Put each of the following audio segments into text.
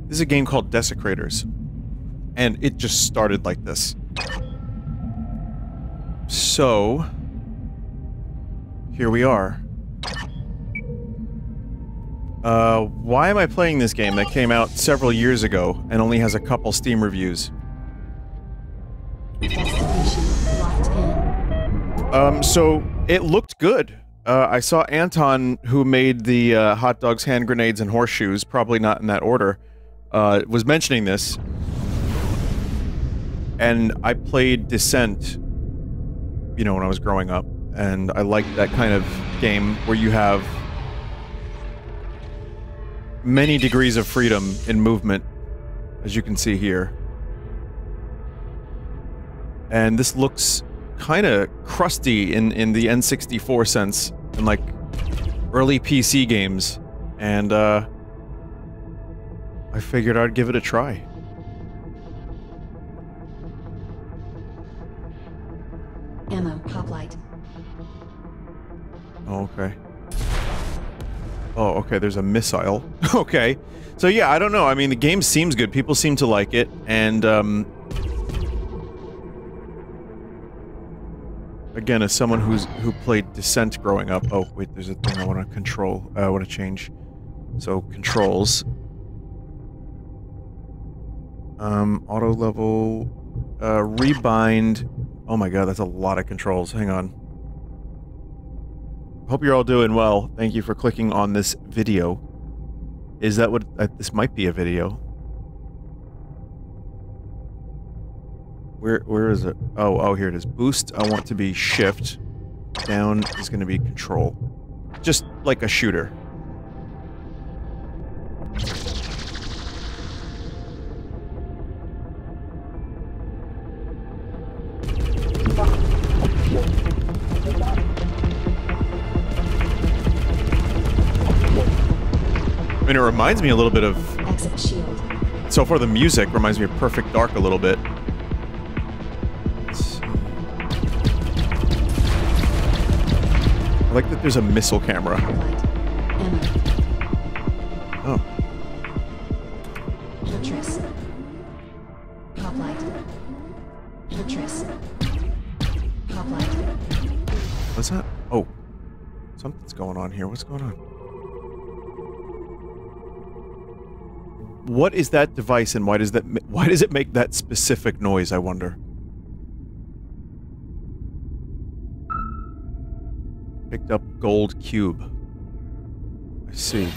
This is a game called Desecrators. And it just started like this. So... here we are. Why am I playing this game that came out several years ago and only has a couple Steam reviews? So it looked good. I saw Anton, who made the hot dogs, hand grenades, and horseshoes, probably not in that order, was mentioning this. And I played Descent, you know, when I was growing up, and I liked that kind of game where you have many degrees of freedom in movement, as you can see here. And this looks kinda crusty in the N64 sense, in like early PC games, and I figured I'd give it a try. Ammo, hoplite. Oh, okay. Oh, okay, there's a missile. Okay. So yeah, I don't know, I mean, the game seems good, people seem to like it, and, again, as someone who played Descent growing up... Oh, wait, there's a thing I want to control, I want to change. So, controls. Auto level... rebind... Oh my god, that's a lot of controls, hang on. Hope you're all doing well. Thank you for clicking on this video. Is that what... this might be a video. Where is it? Oh, here it is. Boost, I want to be shift. Down is gonna be control. Just like a shooter. I mean, it reminds me a little bit of... Exit shield. So far, the music reminds me of Perfect Dark a little bit. Let's see. I like that there's a missile camera. Oh. Fortress. Hoplite. Fortress. Hoplite. What's that? Oh. Something's going on here. What's going on? What is that device, and why does it make that specific noise, I wonder? Picked up gold cube. I see.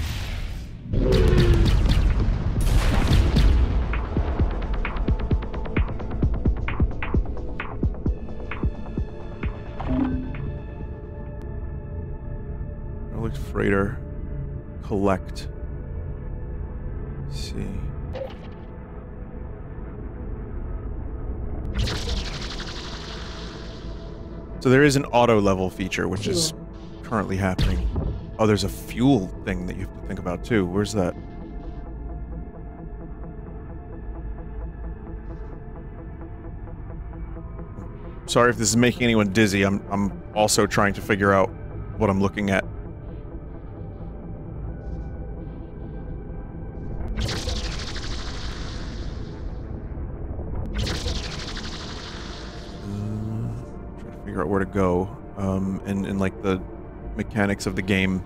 Relic freighter. Collect. Let's see. So there is an auto level feature, which is currently happening. Oh, there's a fuel thing that you have to think about too. Where's that? Sorry if this is making anyone dizzy. I'm also trying to figure out what I'm looking at. Figure out where to go, and like the mechanics of the game.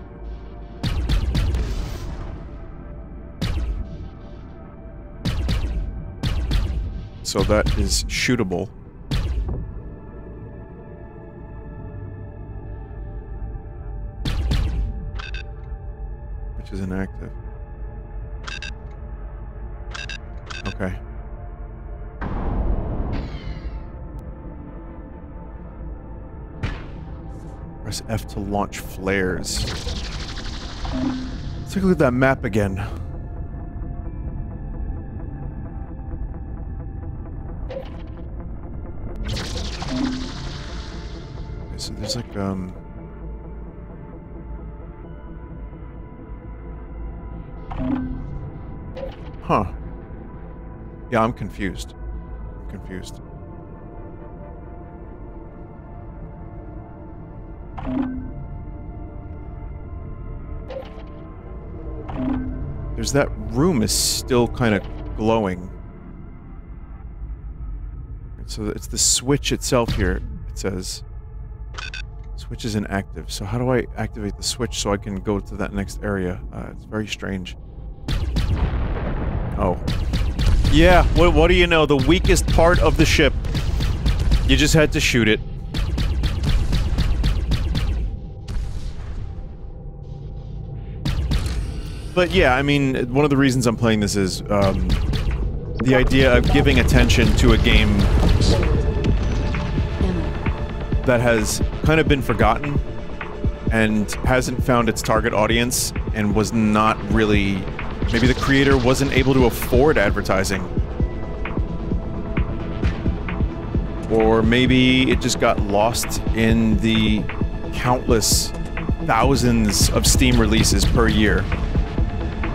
So that is shootable. Which is inactive. Okay. Press F to launch flares. Let's take a look at that map again. Okay, so there's like, huh. Yeah, I'm confused. I'm confused. There's that room is still kind of glowing. And so it's the switch itself here. It says switch is inactive. So how do I activate the switch so I can go to that next area? It's very strange. Oh. Yeah, what do you know? The weakest part of the ship. You just had to shoot it. But yeah, I mean, one of the reasons I'm playing this is, the idea of giving attention to a game that has kind of been forgotten and hasn't found its target audience and was not really... Maybe the creator wasn't able to afford advertising. Or maybe it just got lost in the countless thousands of Steam releases per year.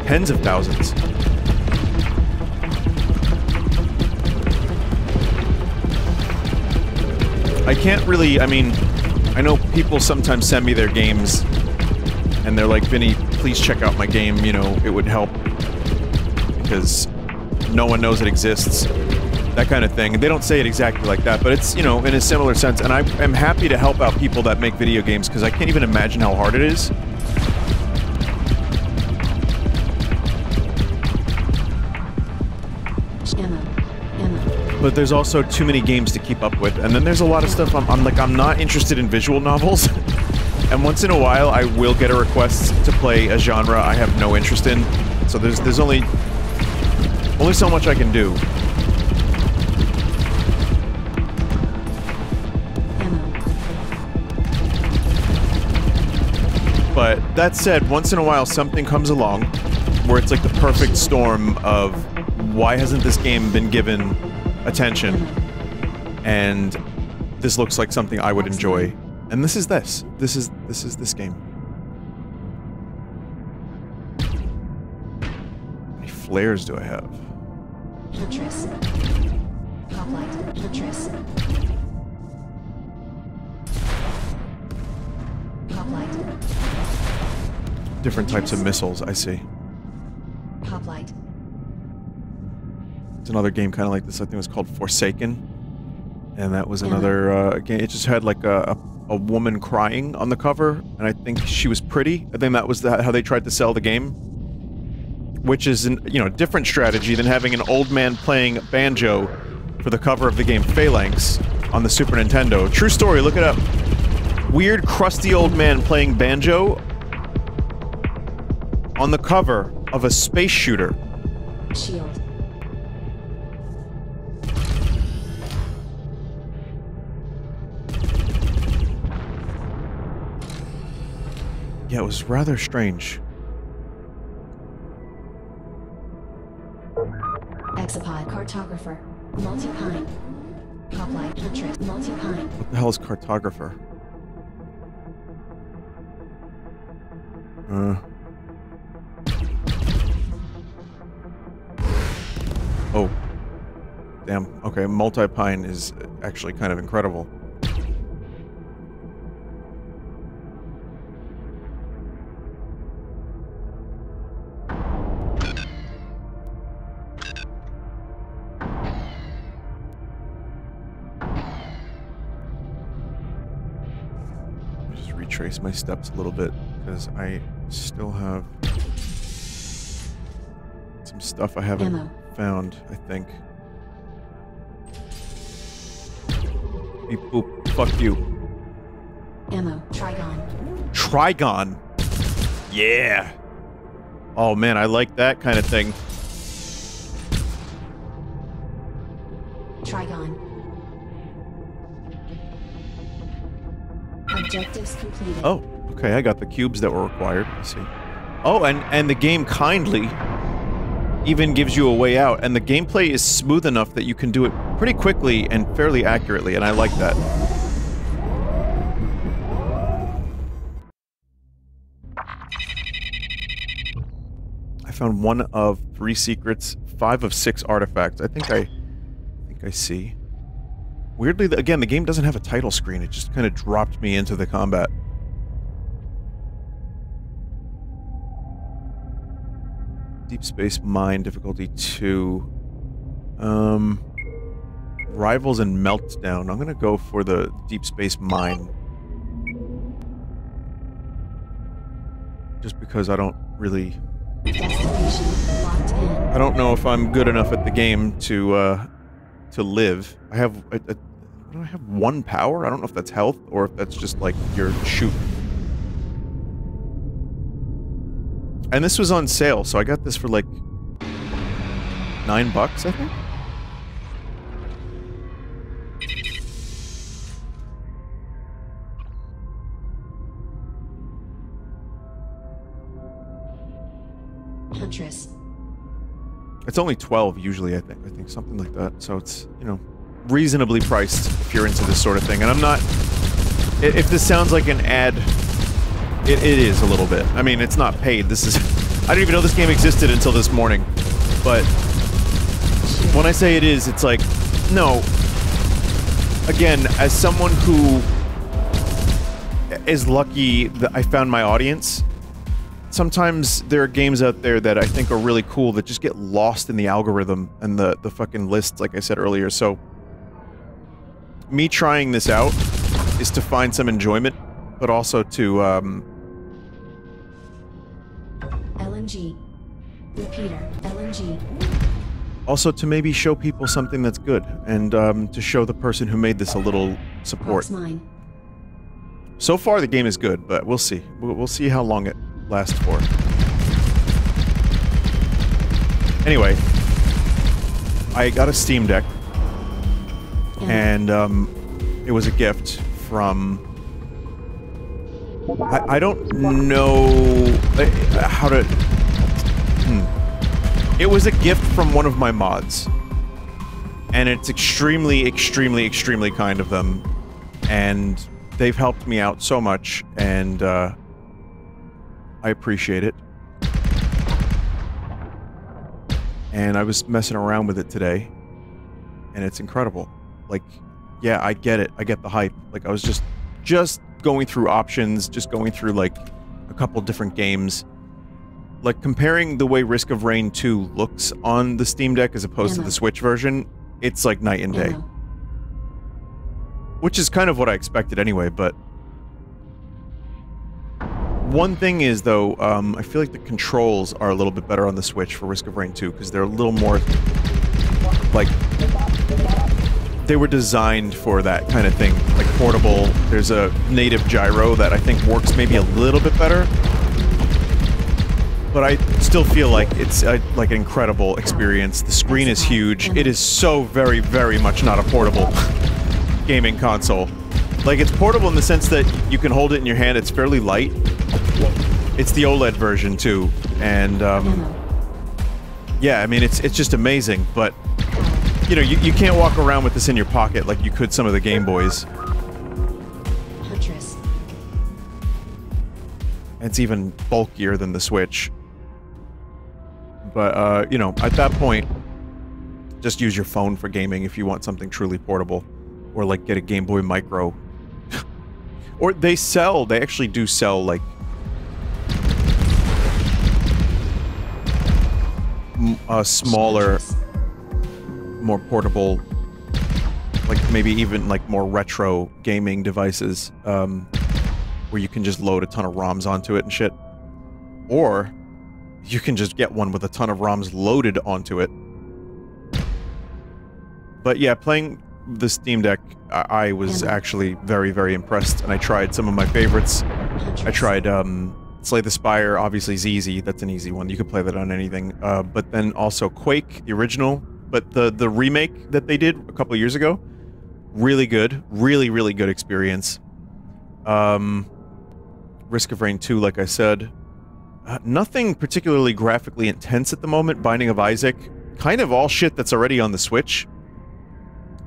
Tens of thousands. I can't really, I mean, I know people sometimes send me their games and they're like, Vinny, please check out my game, you know, it would help because no one knows it exists, that kind of thing. And they don't say it exactly like that, but it's, you know, in a similar sense. And I am happy to help out people that make video games because I can't even imagine how hard it is. But there's also too many games to keep up with, and then there's a lot of stuff I'm not interested in visual novels. And once in a while I will get a request to play a genre I have no interest in. So there's only so much I can do. But that said, once in a while something comes along where it's like the perfect storm of why hasn't this game been given attention, and this looks like something I would enjoy, and this is this game. How many flares do I have? Fortress. Hoplite. Fortress. Hoplite. Different types of missiles, I see. Hoplite. It's another game kind of like this. I think it was called Forsaken, and that was another game. It just had like a woman crying on the cover, and I think she was pretty. I think that was how they tried to sell the game, which is a different strategy than having an old man playing banjo for the cover of the game Phalanx on the Super Nintendo. True story. Look it up. Weird, crusty old man playing banjo on the cover of a space shooter. Shield. Yeah, it was rather strange. Exopod. Cartographer. Multi-pine. Hoplite. Fortress. Multi-pine. What the hell is cartographer? Oh. Damn. Okay, multi-pine is actually kind of incredible. Retrace my steps a little bit because I still have some stuff I haven't found, I think. Beep boop. Fuck you. Ammo. Trigon. Trigon? Yeah. Oh man, I like that kind of thing. Trigon. Objectives completed. Oh, okay, I got the cubes that were required. Let's see. Oh, and the game kindly even gives you a way out, and the gameplay is smooth enough that you can do it pretty quickly and fairly accurately, and I like that. I found 1 of 3 secrets, 5 of 6 artifacts. I think I see. Weirdly, again, the game doesn't have a title screen. It just kind of dropped me into the combat. Deep Space Mine, difficulty 2. Rivals and Meltdown. I'm gonna go for the Deep Space Mine. Just because I don't really... I don't know if I'm good enough at the game to live. I have... do I have 1 power? I don't know if that's health, or if that's just, like, your shoot. And this was on sale, so I got this for, like, $9, I think? Huntress. It's only 12 usually, I think something like that. So it's, you know, reasonably priced if you're into this sort of thing. And I'm not... If this sounds like an ad, it is a little bit. I mean, it's not paid. This is... I didn't even know this game existed until this morning. But when I say it is, it's like, no. Again, as someone who is lucky that I found my audience, sometimes there are games out there that I think are really cool that just get lost in the algorithm and the fucking lists, like I said earlier. So, me trying this out is to find some enjoyment, but also to, LNG. Repeater. LNG. also to maybe show people something that's good, and, to show the person who made this a little support. Mine. So far, the game is good, but we'll see. We'll see how long it lasts for. Anyway, I got a Steam Deck, and it was a gift from... I don't know how to... It was a gift from one of my mods, and it's extremely, extremely, extremely kind of them, and they've helped me out so much, and I appreciate it. And I was messing around with it today, and it's incredible. Like, yeah, I get it. I get the hype. Like, I was just going through options, just going through, like, a couple different games. Like, comparing the way Risk of Rain 2 looks on the Steam Deck as opposed to the Switch version, it's like night and day. Which is kind of what I expected anyway, but... One thing is, though, I feel like the controls are a little bit better on the Switch for Risk of Rain 2, because they're a little more... like... They were designed for that kind of thing, like portable. There's a native gyro that I think works maybe a little bit better. But I still feel like it's like an incredible experience. The screen is huge. It is so very, very much not a portable gaming console. Like, it's portable in the sense that you can hold it in your hand. It's fairly light. It's the OLED version, too. And, yeah, I mean, it's just amazing, but... You know, you can't walk around with this in your pocket like you could some of the Game Boys. Huntress. It's even bulkier than the Switch. But, you know, at that point, just use your phone for gaming if you want something truly portable. Or, like, get a Game Boy Micro. Or they actually do sell, like... smaller... more portable, like maybe even like more retro gaming devices, where you can just load a ton of ROMs onto it and shit. Or you can just get one with a ton of ROMs loaded onto it. But yeah, playing the Steam Deck, I was actually very, very impressed, and I tried some of my favorites. I tried, Slay the Spire, obviously is easy, that's an easy one, you could play that on anything. But then also Quake, the original, but the remake that they did a couple years ago, really good. Really, really good experience. Risk of Rain 2, like I said. Nothing particularly graphically intense at the moment. Binding of Isaac. Kind of all shit that's already on the Switch.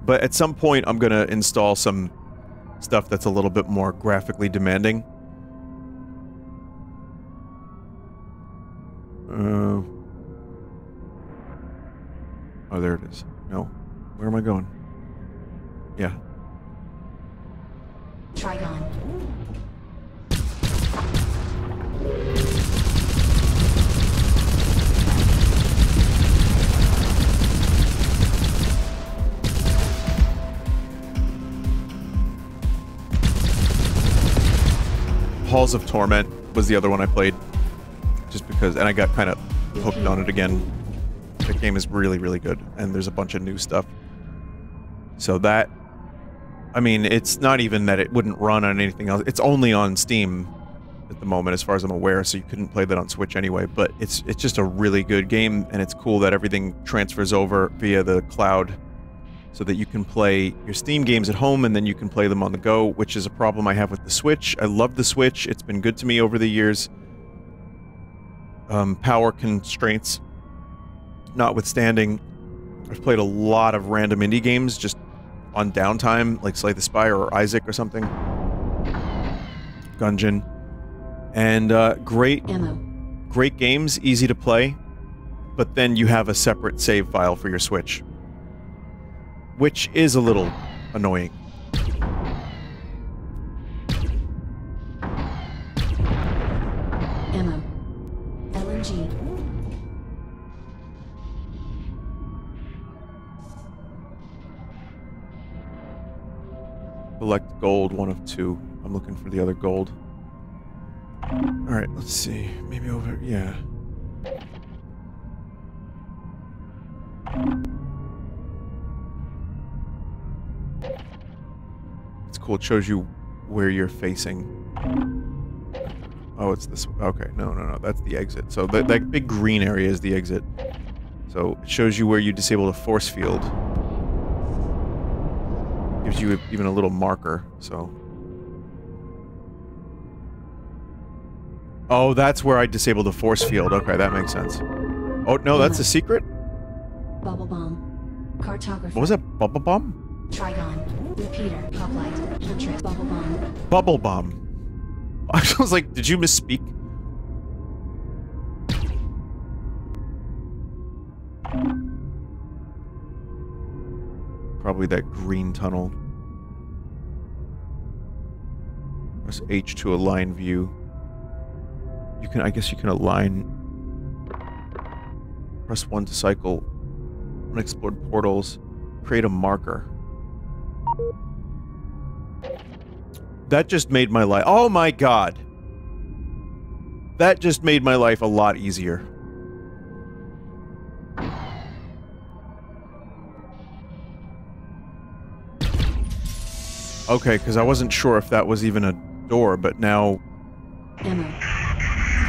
But at some point, I'm gonna install some stuff that's a little bit more graphically demanding. Oh, there it is. No. Where am I going? Yeah. Trigon. Halls of Torment was the other one I played. Just because, and I got kind of hooked on it again. The game is really, really good, and there's a bunch of new stuff. So that, I mean, it's not even that it wouldn't run on anything else. It's only on Steam at the moment, as far as I'm aware, so you couldn't play that on Switch anyway, but it's just a really good game, and it's cool that everything transfers over via the cloud so that you can play your Steam games at home and then you can play them on the go, which is a problem I have with the Switch. I love the Switch. It's been good to me over the years. Power constraints notwithstanding, I've played a lot of random indie games just on downtime, like Slay the Spire or Isaac or something. Gungeon. And great games, easy to play, but then you have a separate save file for your Switch, which is a little annoying. Ammo. LNG. Collect gold, 1 of 2. I'm looking for the other gold. Alright, let's see. Maybe over... yeah. It's cool. It shows you where you're facing. Oh, it's this... okay, no. That's the exit. So that big green area is the exit. So it shows you where you disable the force field. Gives you even a little marker, so... oh, that's where I disabled the force field. Okay, that makes sense. Oh, no, that's a secret? Bubble bomb. Cartographer. What was that? Bubble bomb? Trigon. Repeater. Hoplite. Huntress. Bubble bomb. Bubble bomb. I was like, did you misspeak? Probably that green tunnel. Press H to align view. You can, I guess you can align. Press 1 to cycle unexplored portals. Create a marker. That just made my life... oh my god! That just made my life a lot easier. Okay, because I wasn't sure if that was even a door, but now... Ammo.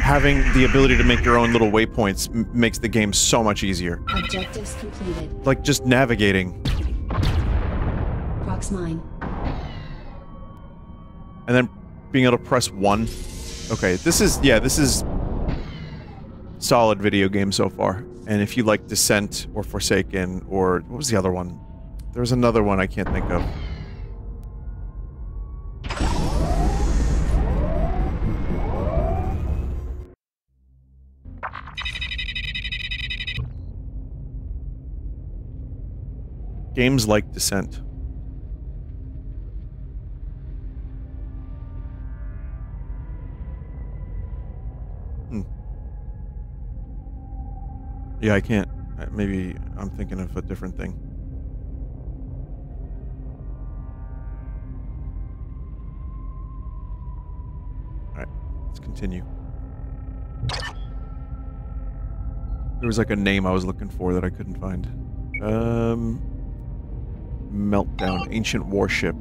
having the ability to make your own little waypoints makes the game so much easier. Objectives completed. Like, just navigating. Prox mine. And then being able to press 1. Okay, this is... yeah, this is... solid video game so far. And if you like Descent, or Forsaken, or... what was the other one? There was another one I can't think of. Games like Descent. Yeah, I can't. Maybe I'm thinking of a different thing. Alright, let's continue. There was like a name I was looking for that I couldn't find. Meltdown, ancient warship.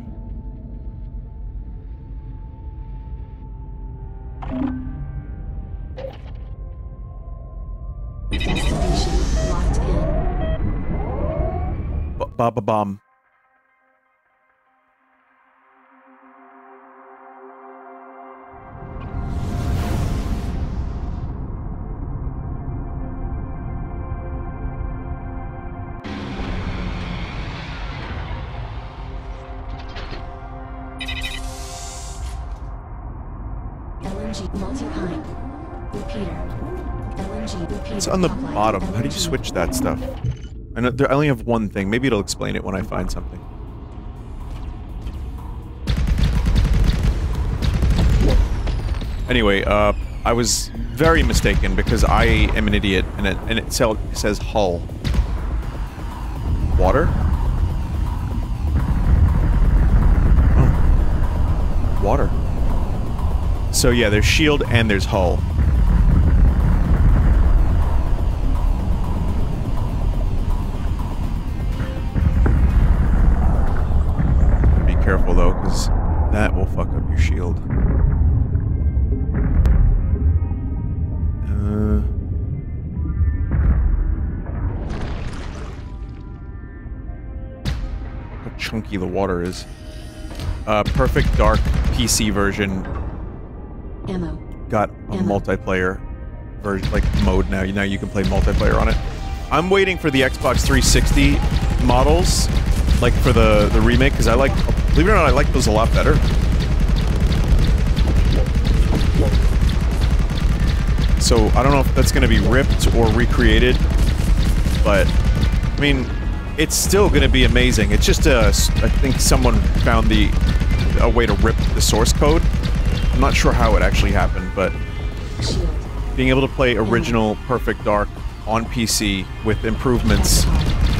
Destination locked in. Baba bomb. Multi-pine. Repeater. LNG repeater. It's on the bottom. How do you switch that stuff? I know I only have one thing. Maybe it'll explain it when I find something. Anyway, I was very mistaken because I am an idiot, and it says hull. Water? Oh. Water. So yeah, there's shield and there's hull. Be careful though, because that will fuck up your shield. How chunky the water is. Perfect Dark PC version Ammo. got a multiplayer version, like mode now. Now you can play multiplayer on it. I'm waiting for the Xbox 360 models, like for the remake, because I like, believe it or not, I like those a lot better. So I don't know if that's going to be ripped or recreated, but I mean, it's still going to be amazing. It's just I think someone found a way to rip the source code. I'm not sure how it actually happened, but being able to play original Perfect Dark on PC with improvements,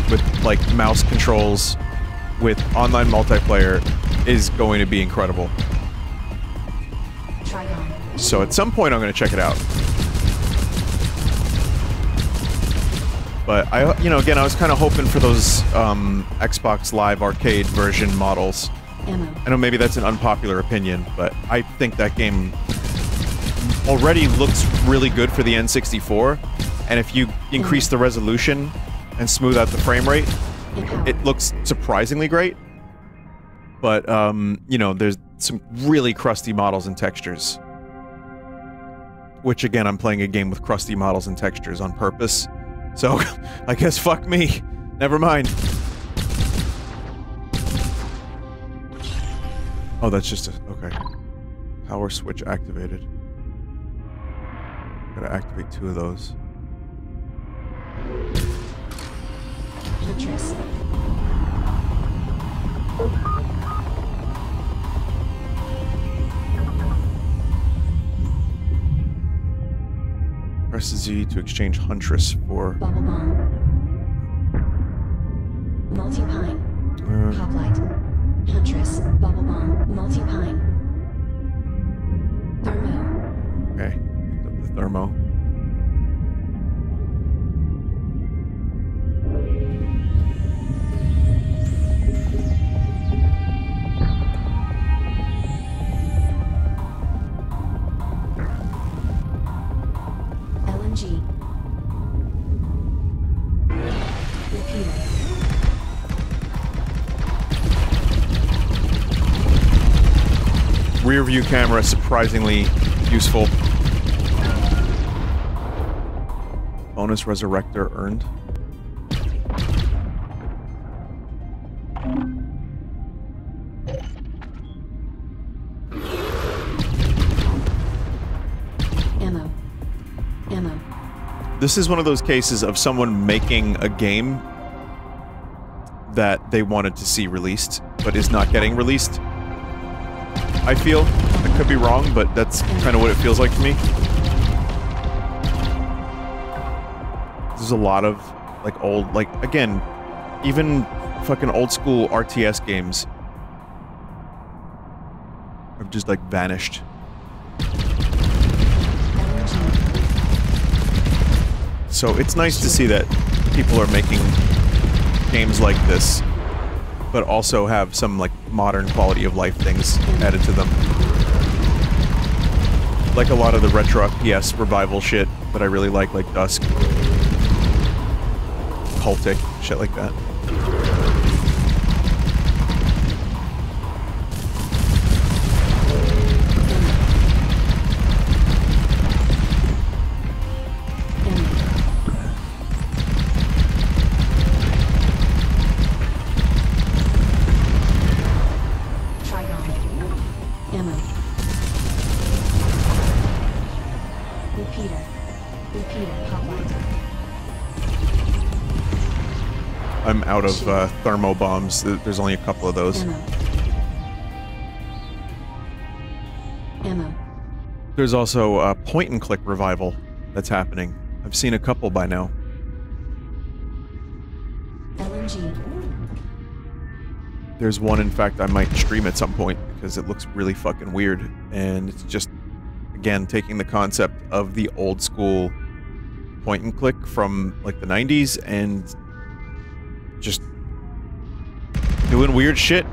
with like mouse controls, with online multiplayer is going to be incredible. So at some point I'm going to check it out. But you know, again, I was kind of hoping for those Xbox Live Arcade version models. I know maybe that's an unpopular opinion, but I think that game already looks really good for the N64, and if you increase the resolution and smooth out the frame rate, it looks surprisingly great. But, you know, there's some really crusty models and textures. Which, again, I'm playing a game with crusty models and textures on purpose. So, I guess fuck me. Never mind. Oh, that's just a... okay. Power switch activated. Gotta activate 2 of those. Press Z to exchange Huntress for... Bubble bomb. Multi-pine. Hoplite. Huntress. Bubble bomb. Multi-pine. Thermo. Okay. Picked up the thermo. LMG. Repeater. Rear view camera, surprisingly useful. Bonus resurrector earned. Ammo. Ammo. This is one of those cases of someone making a game that they wanted to see released, but is not getting released. I feel. I could be wrong, but that's kind of what it feels like to me. There's a lot of, like, old, like, again, even fucking old school RTS games have just, like, vanished. So it's nice to see that people are making games like this, but also have some, like, modern quality of life things added to them. Like a lot of the retro FPS revival shit that I really like Dusk. Cultic, shit like that. I'm out of thermo bombs. There's only a couple of those. Ammo. There's also a point-and-click revival that's happening. I've seen a couple by now. LMG. There's one, in fact, I might stream at some point because it looks really fucking weird, and it's just again, taking the concept of the old school point and click from like the 90s and just doing weird shit.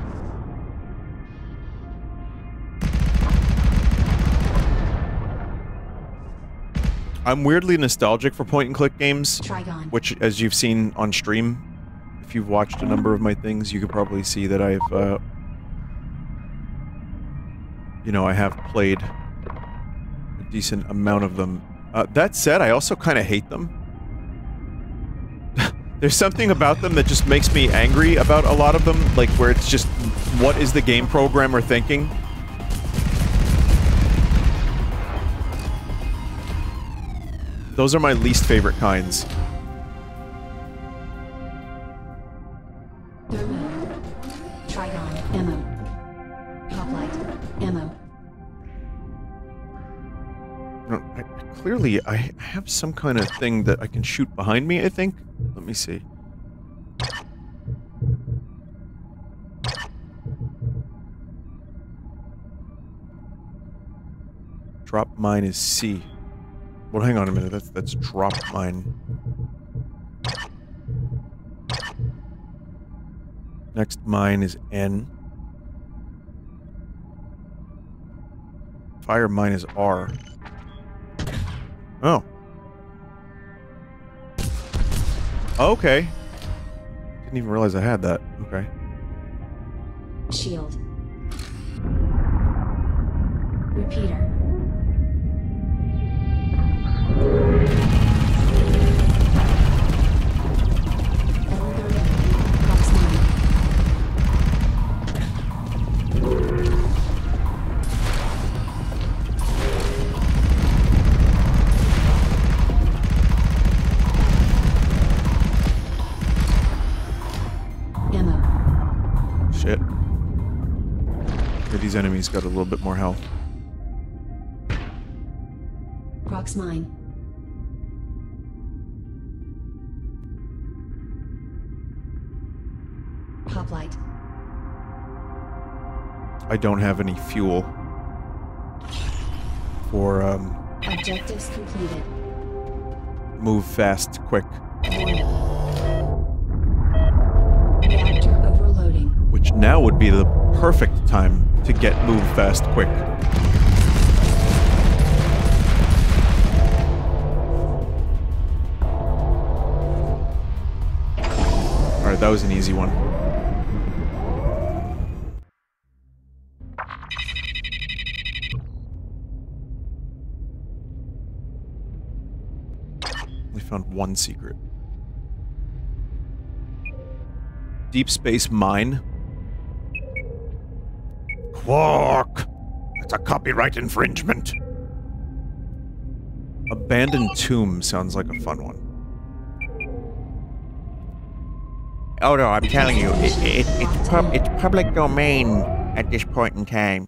I'm weirdly nostalgic for point and click games, Trigon. which, as you've seen on stream, if you've watched a number of my things, you could probably see that I've, you know, I have played a decent amount of them. That said, I also kind of hate them. There's something about them that just makes me angry about a lot of them, like where it's just, what is the game programmer thinking? Those are my least favorite kinds. Thermo. Trigon. Ammo. Hoplite. Ammo. No, clearly, I have some kind of thing that I can shoot behind me, I think. Let me see. Drop mine is C. Well, hang on a minute. That's drop mine. Next mine is N. Fire mine is R. Oh. Okay. Didn't even realize I had that. Okay. Shield. Repeater. Shit. Okay, these enemies got a little bit more health. Prox mine. Hoplite. I don't have any fuel for, Objectives completed. move fast, quick. Warning. Reactor overloading. Which now would be the perfect time to get move fast, quick. Alright, that was an easy one. We found one secret. Deep space mine. Quark! That's a copyright infringement. Abandoned tomb sounds like a fun one. Oh no, I'm telling you, it's public domain at this point in time.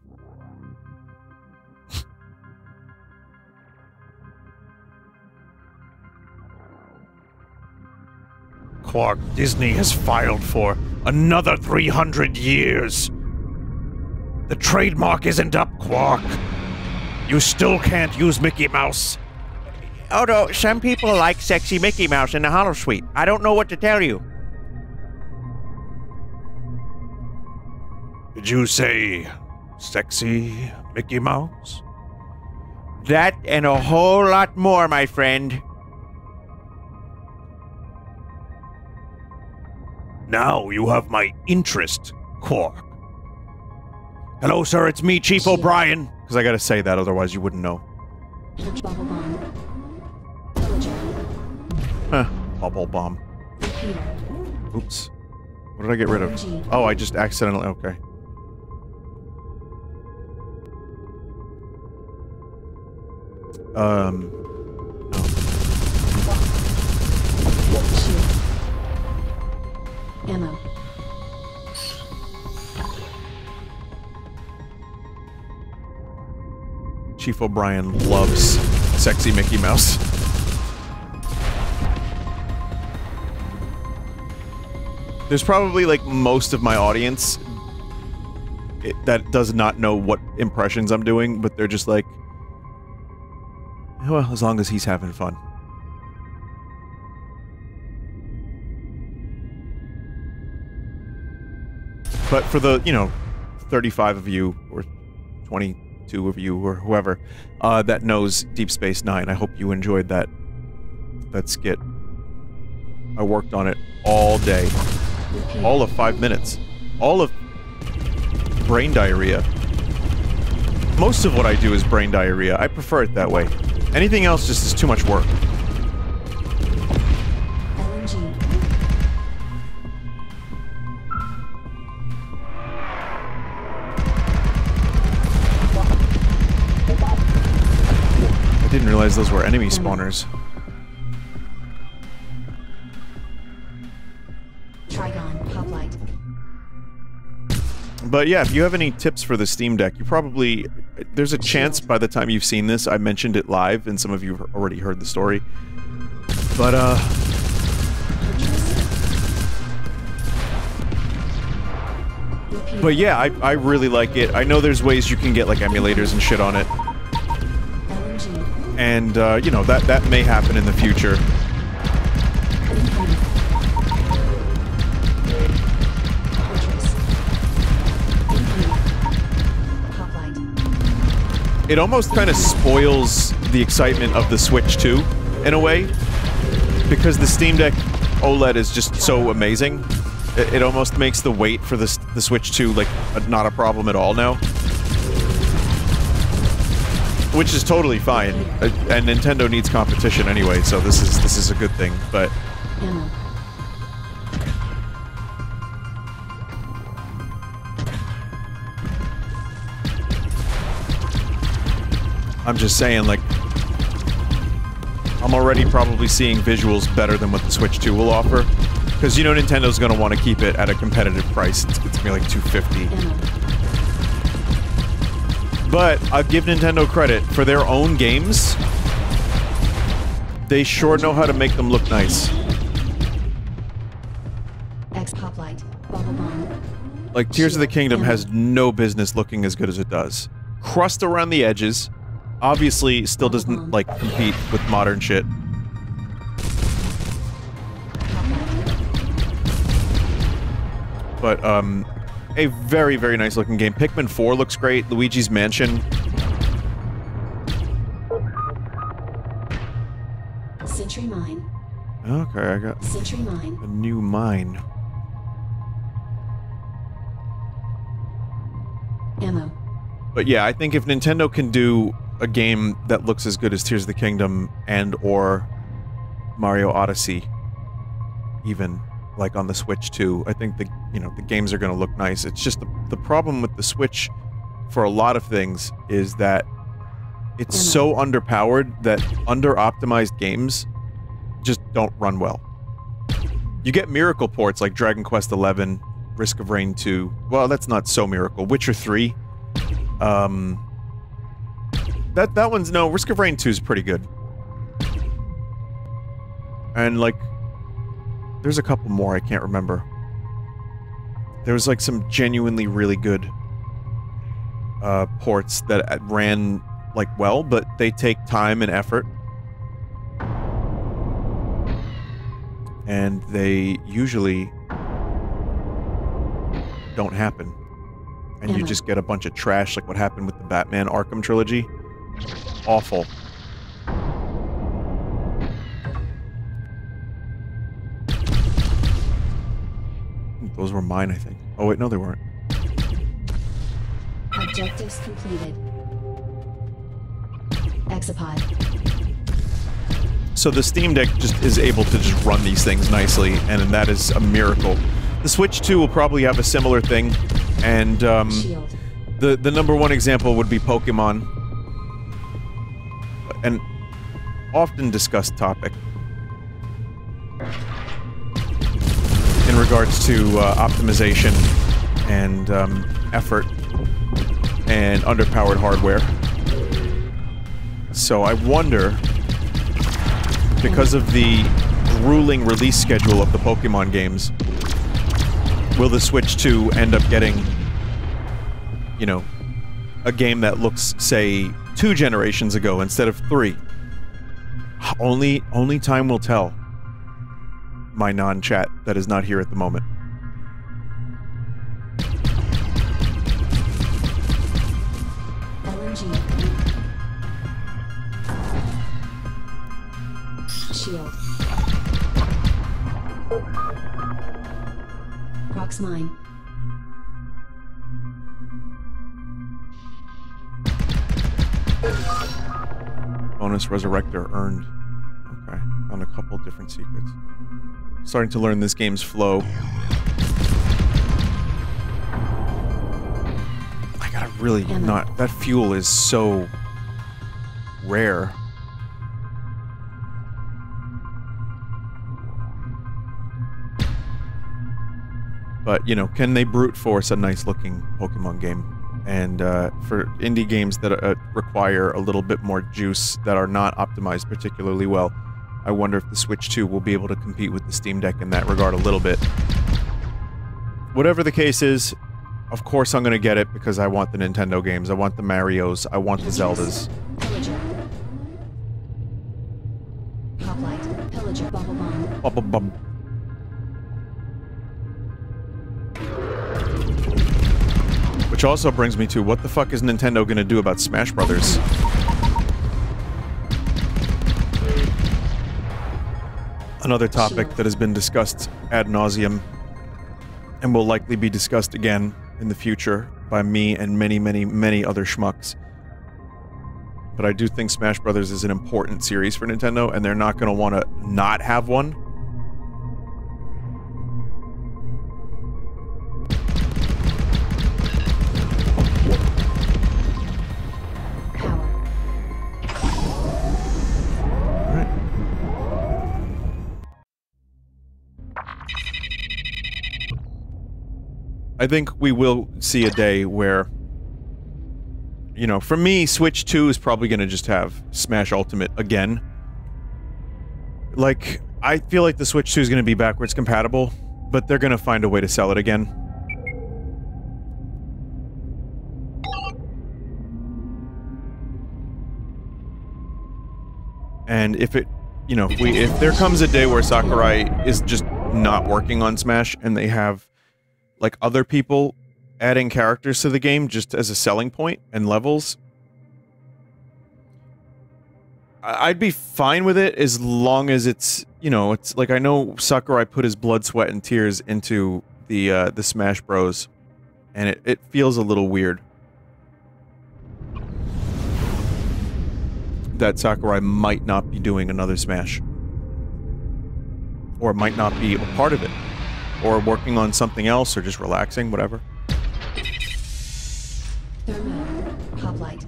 Quark, Disney has filed for another 300 years. The trademark isn't up, Quark. You still can't use Mickey Mouse. Oh no, some people like sexy Mickey Mouse in the Hollow Suite. I don't know what to tell you. Did you say sexy Mickey Mouse? That and a whole lot more, my friend. Now you have my interest, Quark. Hello, sir, it's me, Chief O'Brien. Because I gotta say that, otherwise you wouldn't know. Bubble bomb. Villager. Huh. Bubble bomb. Repeater. Oops. What did I get rid of? RNG. Oh, I just accidentally... Okay. No. Shield. Ammo. Chief O'Brien loves sexy Mickey Mouse. There's probably, like, most of my audience that does not know what impressions I'm doing, but they're just like, Well, as long as he's having fun. But for the, 35 of you, or 22 of you, or whoever, that knows Deep Space Nine, I hope you enjoyed that skit. I worked on it all day. All of 5 minutes. All of brain diarrhea. Most of what I do is brain diarrhea. I prefer it that way. Anything else just is too much work. I didn't realize those were enemy spawners. But yeah, if you have any tips for the Steam Deck, you probably... There's a chance by the time you've seen this, I mentioned it live, and some of you have already heard the story. But, But yeah, I really like it. I know there's ways you can get, like, emulators and shit on it. And, that may happen in the future. It almost kind of spoils the excitement of the Switch 2, in a way, because the Steam Deck OLED is just so amazing. It almost makes the wait for the Switch 2, like, not a problem at all now. Which is totally fine, and Nintendo needs competition anyway, so this is a good thing, but... I'm just saying, like, I'm already probably seeing visuals better than what the Switch 2 will offer. Because, Nintendo's gonna want to keep it at a competitive price. It's gonna be like $250. But, I'll give Nintendo credit. For their own games, they sure know how to make them look nice. Like, Tears of the Kingdom has no business looking as good as it does. Crust around the edges. Obviously, still doesn't, like, compete with modern shit. But, a very, very nice looking game. Pikmin 4 looks great. Luigi's Mansion. Century Mine. Okay, I got Century Mine. a new mine. Ammo. But yeah, I think if Nintendo can do a game that looks as good as Tears of the Kingdom and or Mario Odyssey, even, like on the Switch 2, I think the games are gonna look nice. It's just the problem with the Switch for a lot of things is that it's so underpowered that under-optimized games just don't run well. You get miracle ports like Dragon Quest XI, Risk of Rain 2, well, that's not so miracle. Witcher 3, that one's, no, Risk of Rain 2 is pretty good. And, like, there's a couple more I can't remember. There was, like, some genuinely really good, ports that ran, like, well, but they take time and effort. And they usually don't happen. And you just get a bunch of trash, like what happened with the Batman Arkham trilogy. Awful. Those were mine, I think. Oh wait, no they weren't. Objectives completed. Exapod. So the Steam Deck just is able to just run these things nicely, and that is a miracle. The Switch 2 will probably have a similar thing, and the number one example would be Pokemon. An often discussed topic in regards to optimization and effort and underpowered hardware. So I wonder, because of the grueling release schedule of the Pokemon games, will the Switch 2 end up getting, you know, a game that looks, say, 2 generations ago instead of 3? Only time will tell. My non-chat that is not here at the moment. LNG. Shield. Prox mine. Bonus resurrector earned. Okay, found a couple different secrets. Starting to learn this game's flow. I gotta really not. That fuel is so rare. But, you know, can they brute force a nice-looking Pokemon game? And for indie games that require a little bit more juice, that are not optimized particularly well, I wonder if the Switch 2 will be able to compete with the Steam Deck in that regard a little bit. Whatever the case is, of course I'm gonna get it because I want the Nintendo games, I want the Marios, I want the Zeldas. Pillager. Hoplite. Pillager. Bubble bomb. Bubble bum. Which also brings me to, what the fuck is Nintendo gonna do about Smash Brothers? Another topic that has been discussed ad nauseum, and will likely be discussed again in the future by me and many, many, many other schmucks. But I do think Smash Brothers is an important series for Nintendo, and they're not gonna want to not have one. I think we will see a day where, you know, for me, Switch 2 is probably gonna just have Smash Ultimate again. Like, I feel like the Switch 2 is gonna be backwards compatible, but they're gonna find a way to sell it again. And if it, you know, if there comes a day where Sakurai is just not working on Smash and they have like other people adding characters to the game just as a selling point and levels, I'd be fine with it as long as it's, you know, it's like, I know Sakurai put his blood, sweat, and tears into the Smash Bros, and it feels a little weird that Sakurai might not be doing another Smash, or might not be a part of it, or working on something else, or just relaxing, whatever. Thermo. Hoplite.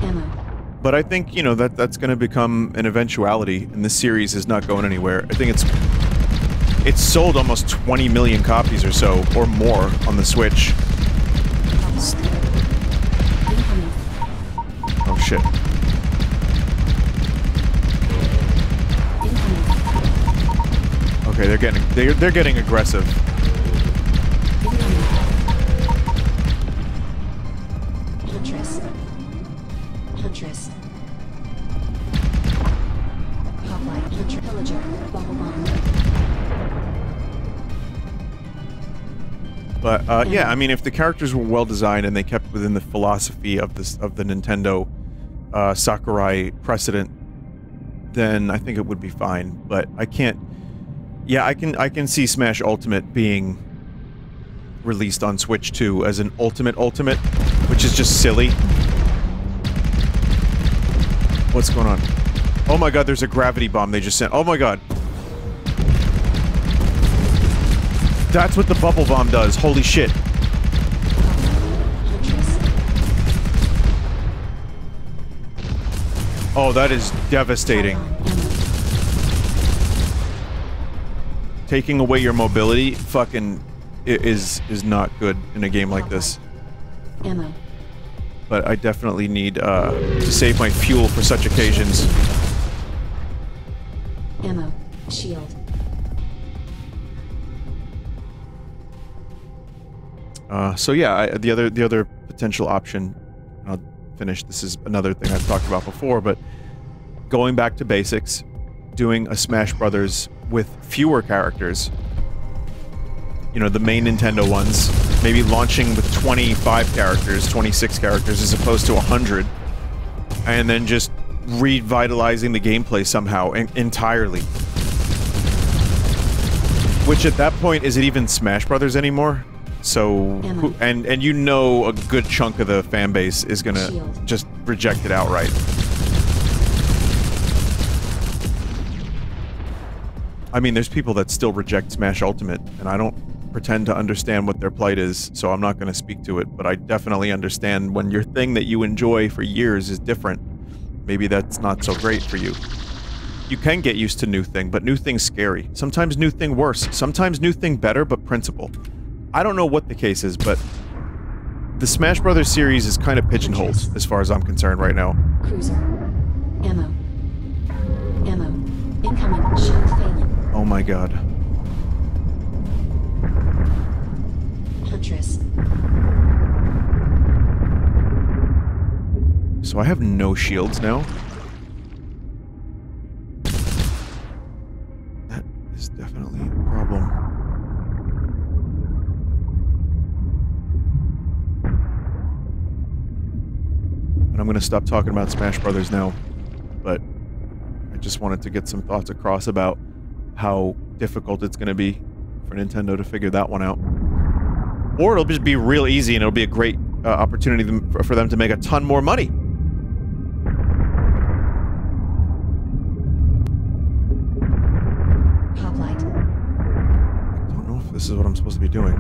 Ammo. But I think, you know, that's gonna become an eventuality, and this series is not going anywhere. I think it's sold almost 20 million copies or so, or more, on the Switch. Oh shit. Okay, they're getting aggressive. Huntress. Huntress. Hoplite. Hunter. Pillager. Bubble bomb. But yeah, I mean, if the characters were well designed and they kept within the philosophy of the Nintendo Sakurai precedent, then I think it would be fine. But I can't. Yeah, I can see Smash Ultimate being released on Switch 2 as an Ultimate, which is just silly. What's going on? Oh my god, there's a gravity bomb they just sent. Oh my god. That's what the bubble bomb does. Holy shit. Oh, that is devastating. Taking away your mobility fucking is not good in a game like this. Ammo. But I definitely need to save my fuel for such occasions. Ammo. Shield. So yeah, the other potential option, I'll finished. This is another thing I've talked about before, but going back to basics, doing a Smash Brothers with fewer characters, you know, the main Nintendo ones, maybe launching with 25 characters, 26 characters as opposed to 100, and then just revitalizing the gameplay somehow entirely. Which at that point, is it even Smash Brothers anymore? So, and you know a good chunk of the fan base is gonna just reject it outright. I mean, there's people that still reject Smash Ultimate, and I don't pretend to understand what their plight is, so I'm not gonna speak to it, but I definitely understand when your thing that you enjoy for years is different. Maybe that's not so great for you. You can get used to new thing, but new thing's scary. Sometimes new thing worse. Sometimes new thing better, but principle. I don't know what the case is, but the Smash Brothers series is kind of pigeonholed as far as I'm concerned right now. Cruiser. Ammo. Ammo. Incoming. Shield failing. Oh my god. Huntress. So I have no shields now? That is definitely a problem. And I'm gonna stop talking about Smash Brothers now, but I just wanted to get some thoughts across about how difficult it's gonna be for Nintendo to figure that one out. Or it'll just be real easy and it'll be a great opportunity for them to make a ton more money. Hoplite. I don't know if this is what I'm supposed to be doing.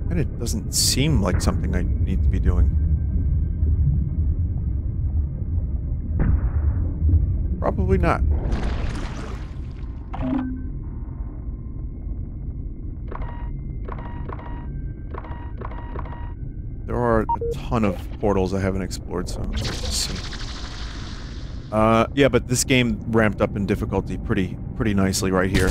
And it doesn't seem like something I need to be doing. Probably not. There are a ton of portals I haven't explored, so let's see. Yeah, but this game ramped up in difficulty pretty nicely right here.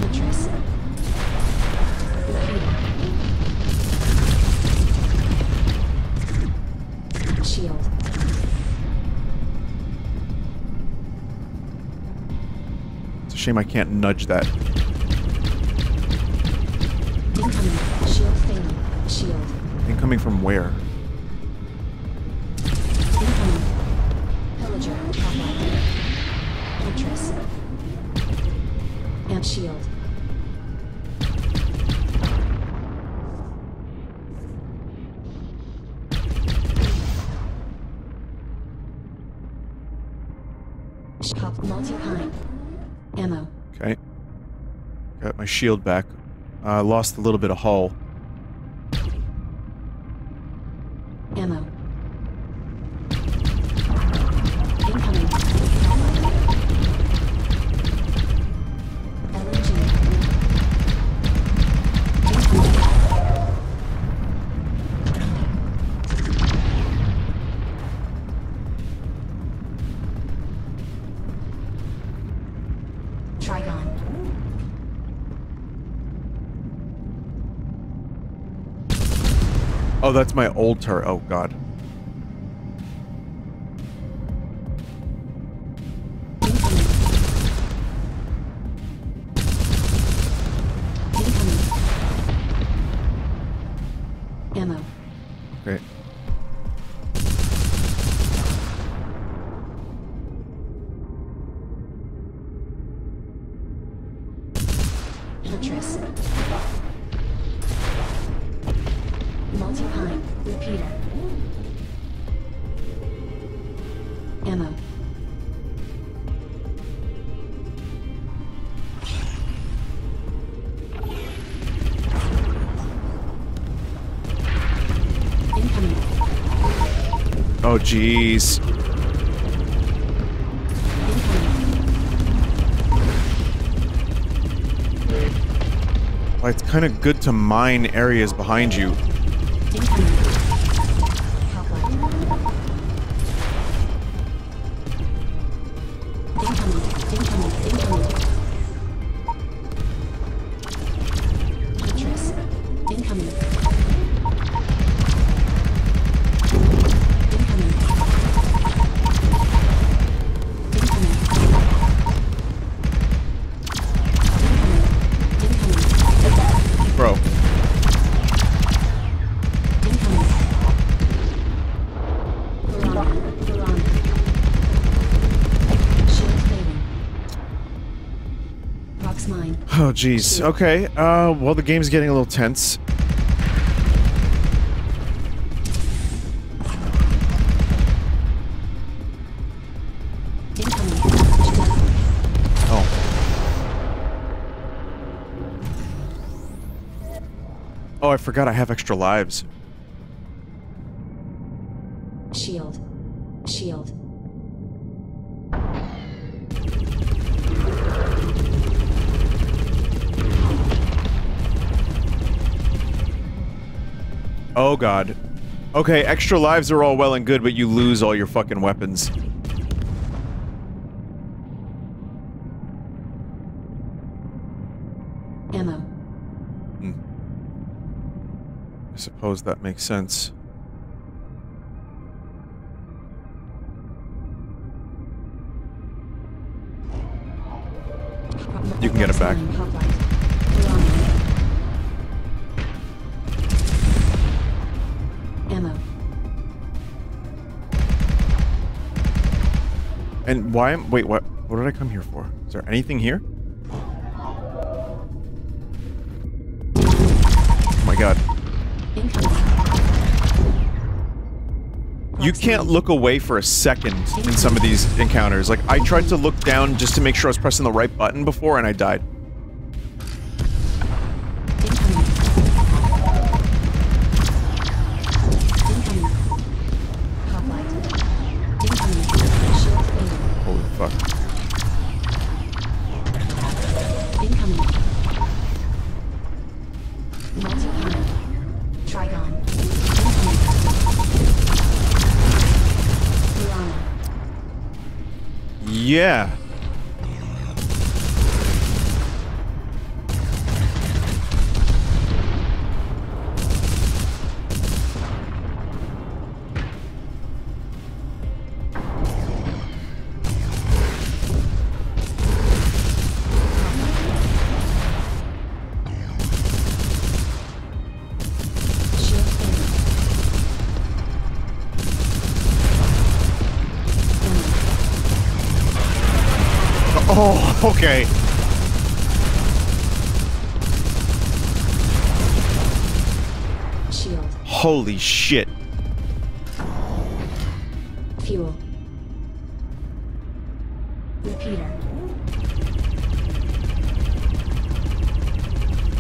Huntress. Shield. It's a shame I can't nudge that. Incoming. Shield failing. Shield. Incoming from where? Incoming. Pillager. Hoplite. Huntress. And shield. Hop multi-pine. Ammo. Okay. Got my shield back. Lost a little bit of hull. Ammo. Incoming. LNG. Trigon. Oh, that's my old turret. Oh, God. Ammo. Okay. Huntress. Multi-pine. Repeater. Ammo. Incoming. Oh, jeez. Well, it's kind of good to mine areas behind you. Incoming. Hoplite. Incoming. Incoming. Incoming. Piranha. Shield fading. Rocks mine. Oh, jeez. Okay, well, the game's getting a little tense. Incoming. Oh. Oh, I forgot I have extra lives. Shield. Shield. Oh, God. Okay, extra lives are all well and good, but you lose all your fucking weapons. Ammo. I suppose that makes sense. You can get it back. Ammo. And why am- wait, what did I come here for? Is there anything here? Oh my god. You can't look away for a second in some of these encounters. Like, I tried to look down just to make sure I was pressing the right button before, and I died. Holy fuck. Incoming. Multi-cannon. Trigon. Piranha. Yeah. Oh, okay. Shield. Holy shit. Fuel. Repeater.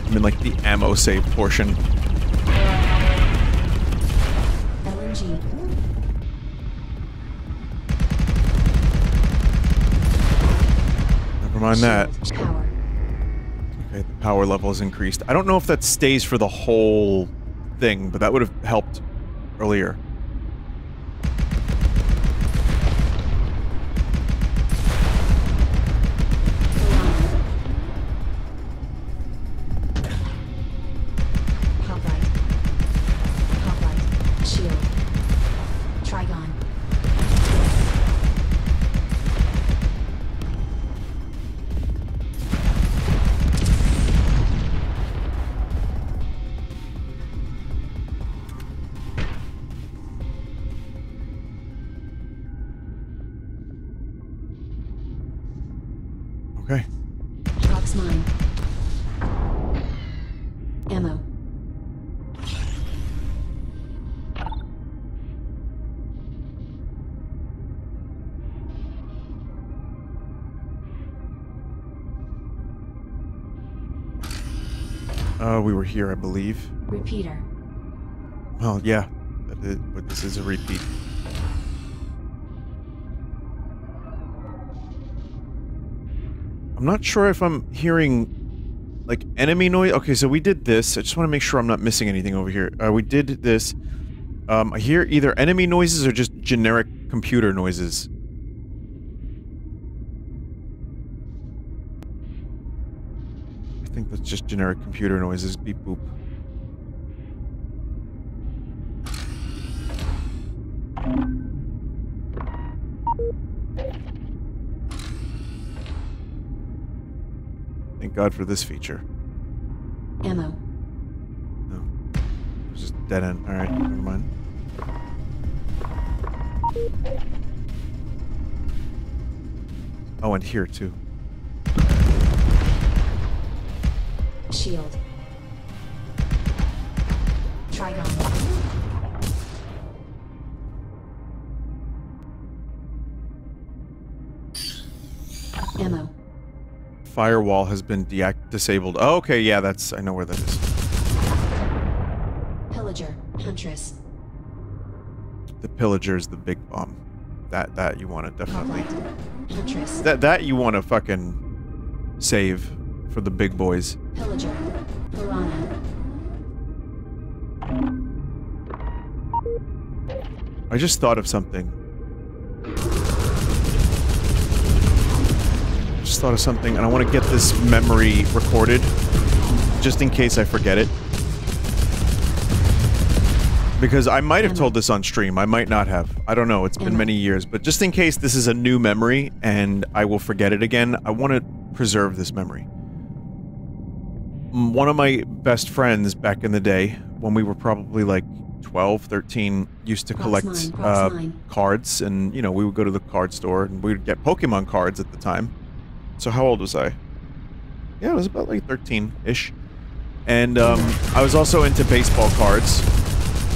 I'm in, like, the ammo save portion. LNG. Never mind that. Shield. Power. Okay, the power level is increased. I don't know if that stays for the whole thing, but that would have helped earlier. Hoplite. Hoplite. Shield. Trigon. Okay. Rocks mine. Ammo. We were here, I believe. Repeater. Well, yeah. But this is a repeat. I'm not sure if I'm hearing, like, enemy noise. Okay, so we did this. I just want to make sure I'm not missing anything over here. We did this. I hear either enemy noises or just generic computer noises. I think that's just generic computer noises. Beep boop. Thank God for this feature. Ammo. No. It was just dead end. Alright, never mind. Oh, and here too. Shield. Trigon. Ammo. Firewall has been disabled. Oh, okay, yeah, that's... I know where that is. Pillager. Huntress. The Pillager's the big bomb. That you want to definitely... Hoplite. Huntress. That you want to fucking save for the big boys. Pillager. Piranha. I just thought of something. And I want to get this memory recorded, just in case I forget it. Because I might have told this on stream, I might not have. I don't know, it's been many years, but just in case this is a new memory and I will forget it again, I want to preserve this memory. One of my best friends back in the day, when we were probably like 12, 13, used to collect cards, and, you know, we would go to the card store and we would get Pokemon cards at the time. So how old was I? Yeah, I was about like 13-ish. And I was also into baseball cards.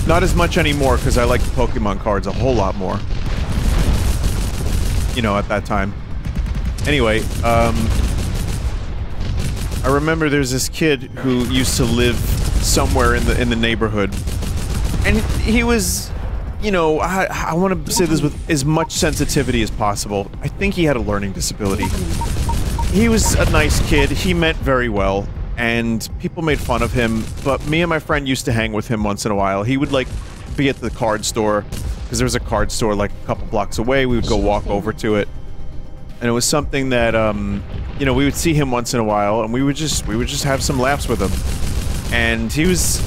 Not as much anymore, because I liked Pokemon cards a whole lot more. You know, at that time. Anyway, I remember there's this kid who used to live somewhere in the neighborhood. And he was, you know, I want to say this with as much sensitivity as possible. I think he had a learning disability. He was a nice kid, he meant very well, and people made fun of him, but me and my friend used to hang with him once in a while. He would, like, be at the card store, because there was a card store, like, a couple blocks away. We would go walk over to it. And it was something that, you know, we would see him once in a while, and we would just have some laughs with him. And he was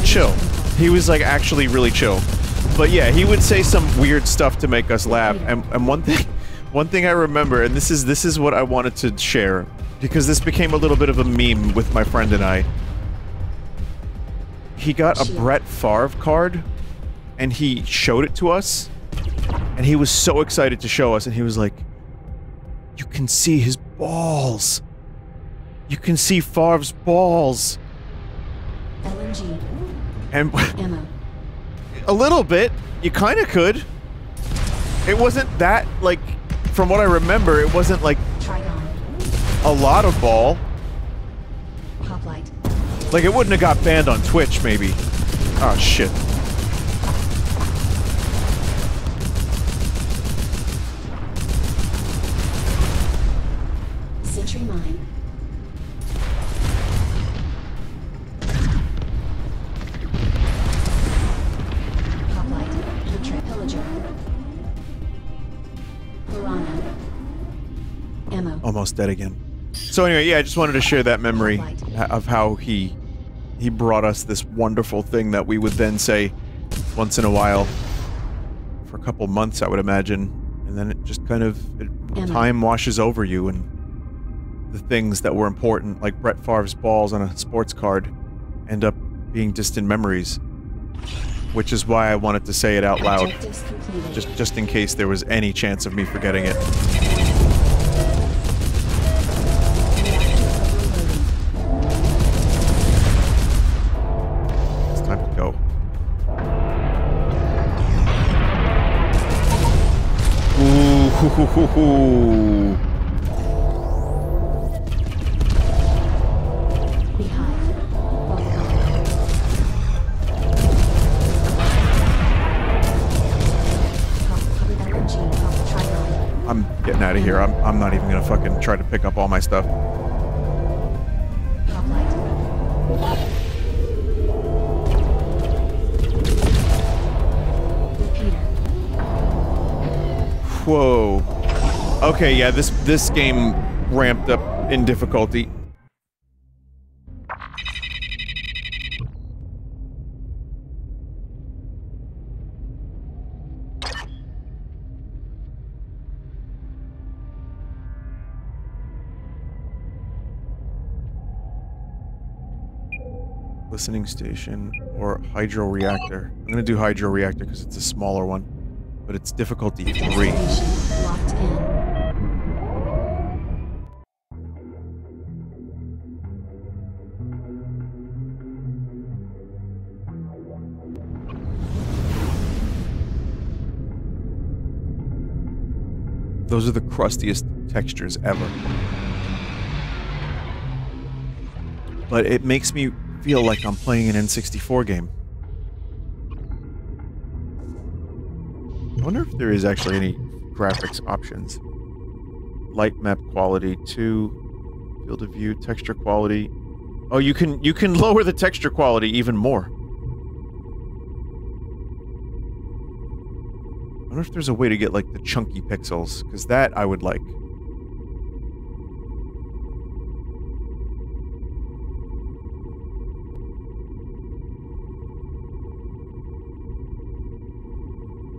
chill. He was, like, actually really chill. But yeah, he would say some weird stuff to make us laugh, and one thing I remember, and this is what I wanted to share, because this became a little bit of a meme with my friend and I. He got a Brett Favre card, and he showed it to us, and he was so excited to show us, and he was like, "You can see his balls. You can see Favre's balls." LNG. And Ammo. a little bit, you kind of could. It wasn't that, like, from what I remember, it wasn't like Trigon. a lot of ball. Hoplite. Like, it wouldn't have got banned on Twitch, maybe. Oh, shit. Sentry mine. Hoplite. Huntress. Pillager. Piranha. Ammo. Almost dead again. So anyway, yeah, I just wanted to share that memory of how he brought us this wonderful thing that we would then say once in a while for a couple months, I would imagine, and then it just kind of time washes over you, and the things that were important, like Brett Favre's balls on a sports card, end up being distant memories, which is why I wanted to say it out loud, just in case there was any chance of me forgetting it. Time to go. Ooh, hoo, hoo, hoo, hoo. I'm getting out of here. I'm not even gonna fucking try to pick up all my stuff. Whoa. Okay, yeah, this game ramped up in difficulty. Listening station or hydro reactor. I'm gonna do hydro reactor because it's a smaller one. but it's difficulty 3. Destination locked in. Those are the crustiest textures ever. But it makes me feel like I'm playing an N64 game. I wonder if there is actually any graphics options. Light map quality 2, field of view, texture quality. Oh, you can lower the texture quality even more. I wonder if there's a way to get, like, the chunky pixels, because that I would like.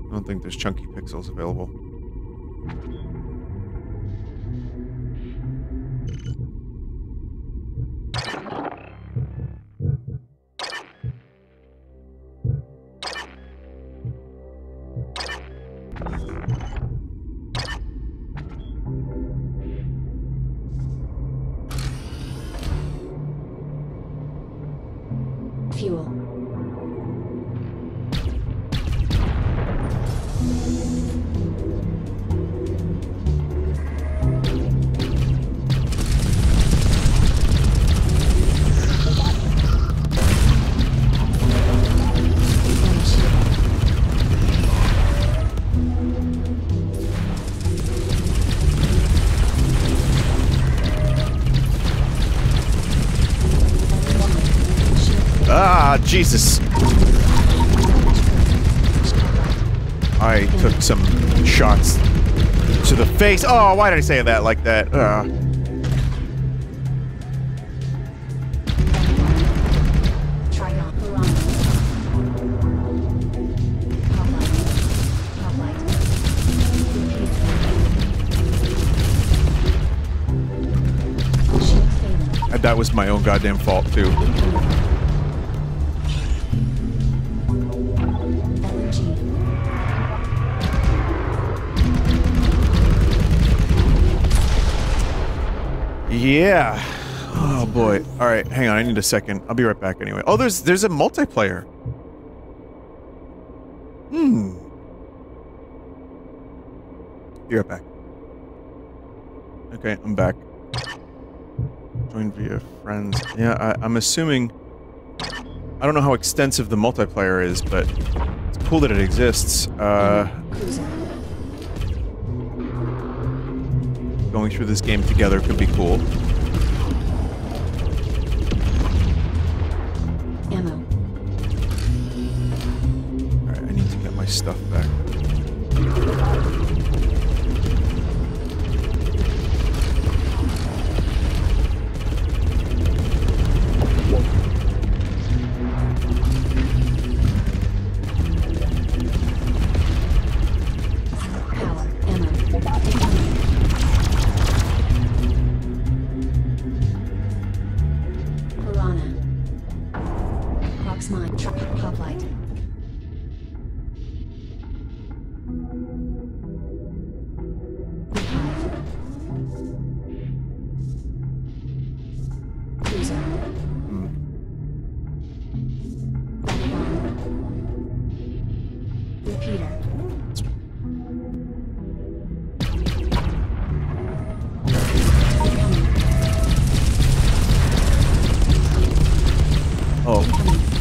I don't think there's chunky pixels available. Fuel. Ah, Jesus. I took some shots to the face. Oh, why did I say that like that? That was my own goddamn fault, too. Yeah. Oh boy. All right, hang on. I need a second. I'll be right back anyway. Oh, there's a multiplayer. Be right back. Okay, I'm back. Join via friends. Yeah, I'm assuming. I don't know how extensive the multiplayer is, but it's cool that it exists. Going through this game together could be cool. Ammo. Alright, I need to get my stuff back.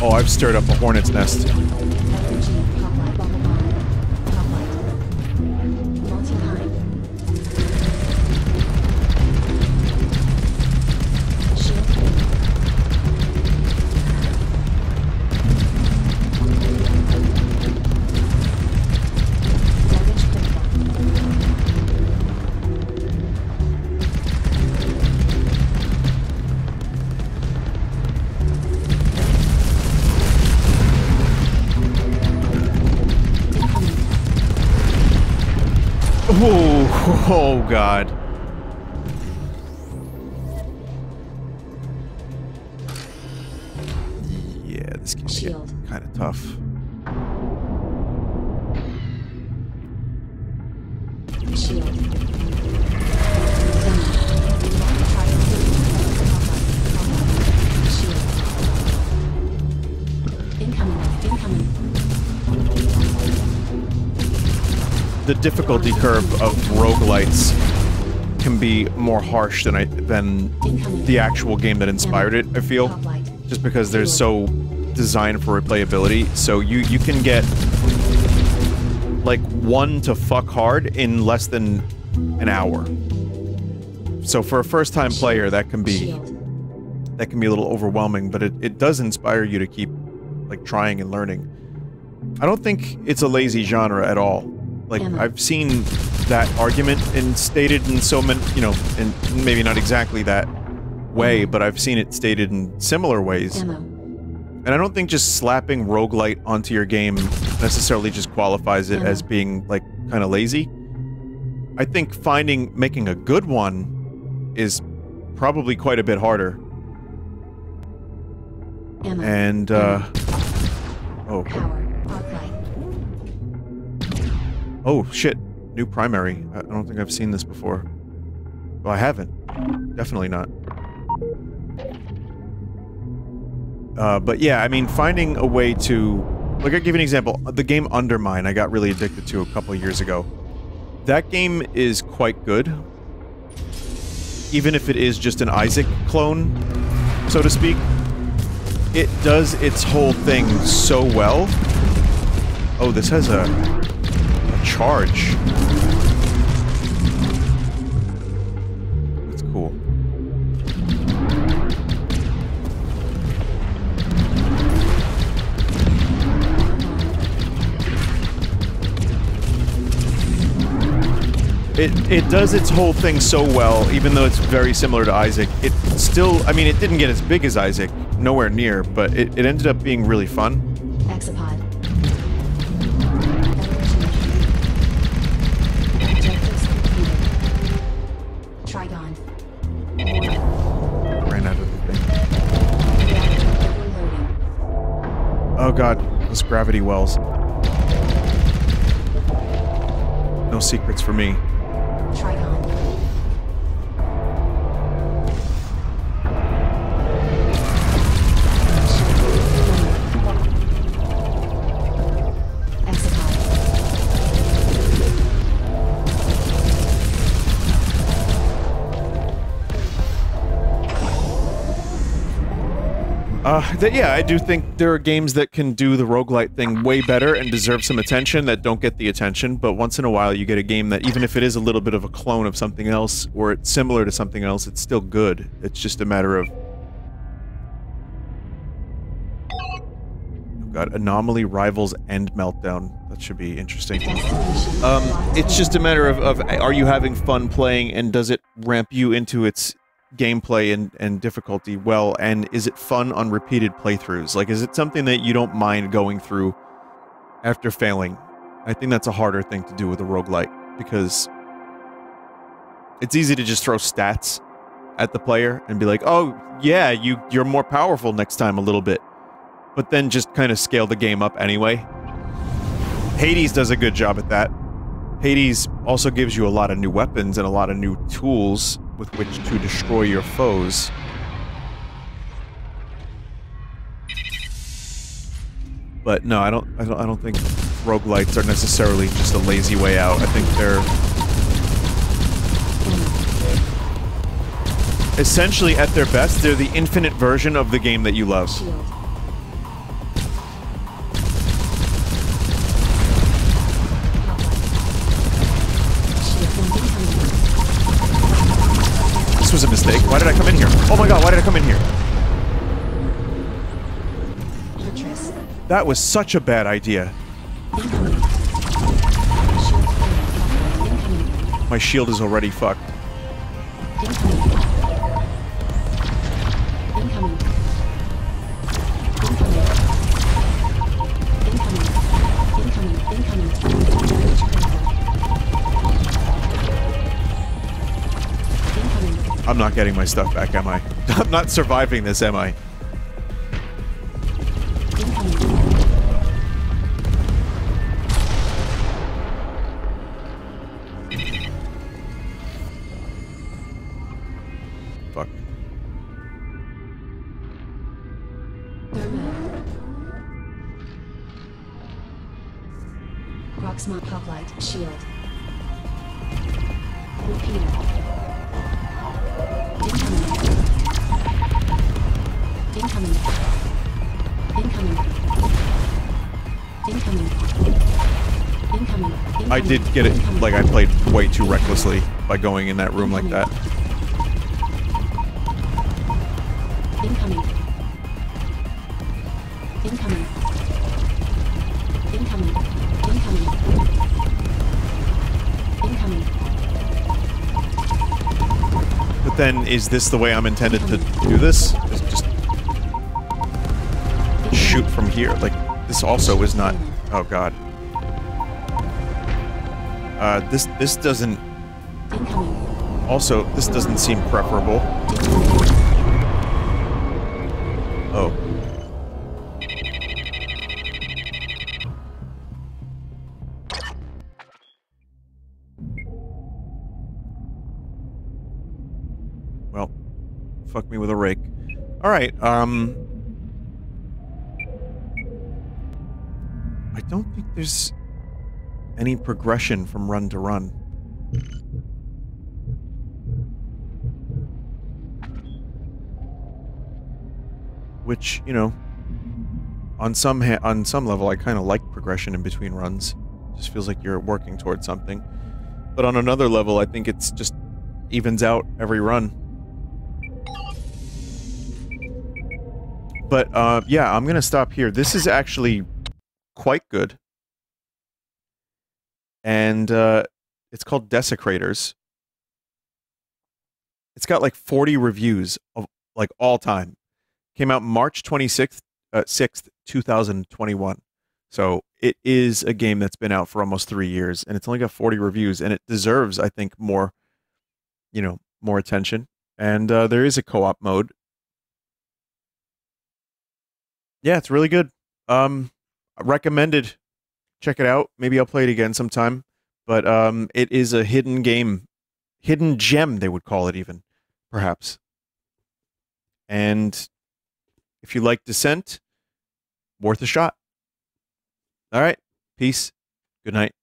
Oh, I've stirred up a hornet's nest. Oh, God. Yeah, this can get kind of tough. Shield. The difficulty curve of roguelites can be more harsh than the actual game that inspired it, I feel. Just because they're so designed for replayability. So you can get like 1 to fuck hard in less than an hour. So for a first-time player, that can be a little overwhelming, but it does inspire you to keep like trying and learning. I don't think it's a lazy genre at all. Like, I've seen that argument stated in so many, you know, and maybe not exactly that way, but I've seen it stated in similar ways. And I don't think just slapping roguelite onto your game necessarily just qualifies it as being, like, kind of lazy. I think making a good one is probably quite a bit harder. And, oh. Oh, shit. New primary. I don't think I've seen this before. Well, I haven't. Definitely not. But yeah, I mean, finding a way to... Like, I'll give you an example. The game Undermine I got really addicted to a couple years ago. That game is quite good. Even if it is just an Isaac clone, so to speak. It does its whole thing so well. Oh, this has a charge. That's cool. It does its whole thing so well, even though it's very similar to Isaac. It still, I mean, it didn't get as big as Isaac, nowhere near, but it ended up being really fun. Exopod. Trigon. Ran out of the thing. Oh god, those gravity wells. No secrets for me. Trigon. Yeah, I do think there are games that can do the roguelite thing way better and deserve some attention that don't get the attention, but once in a while you get a game that, even if it is a little bit of a clone of something else, or it's similar to something else, it's still good. It's just a matter of... Oh god, Anomaly, Rivals, and Meltdown. That should be interesting. It's just a matter of are you having fun playing, and does it ramp you into its gameplay and difficulty well, and is it fun on repeated playthroughs? Like, is it something that you don't mind going through after failing? I think that's a harder thing to do with a roguelite, because it's easy to just throw stats at the player and be like, oh, yeah, you're more powerful next time a little bit, but then just kind of scale the game up anyway. Hades does a good job at that. Hades also gives you a lot of new weapons and a lot of new tools with which to destroy your foes. But no, I don't think roguelites are necessarily just a lazy way out. I think they're essentially, at their best, they're the infinite version of the game that you love. This was a mistake. Why did I come in here? Oh my god, why did I come in here? That was such a bad idea. My shield is already fucked. I'm not getting my stuff back, am I? I'm not surviving this, am I? Smart Hoplite. Shield. Repeater. Incoming. Incoming. Incoming. Incoming. Incoming. I did get it, like, I played way too recklessly by going in that room like that. Incoming. Incoming. Incoming. Incoming. Incoming. But then, is this the way I'm intended to do this? Is just shoot from here? Like, this also is not... Oh, God. This doesn't... Also, this doesn't seem preferable. Oh. Well, fuck me with a rake. Alright, I don't think there's any progression from run to run. Which, you know, on some level, I kind of like progression in between runs. Just feels like you're working towards something. But on another level, I think it's just evens out every run. But, yeah, I'm gonna stop here. This is actually quite good. And, it's called Desecrators. It's got, like, 40 reviews of, like, all time. Came out March 26th, 6th, 2021. So, it is a game that's been out for almost 3 years, and it's only got 40 reviews, and it deserves, I think, more, you know, more attention. And, there is a co-op mode. Yeah, it's really good. Recommended. Check it out. Maybe I'll play it again sometime. But, it is a hidden game. Hidden gem, they would call it even. Perhaps. And if you like Descent, worth a shot. Alright. Peace. Good night.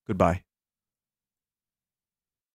Goodbye.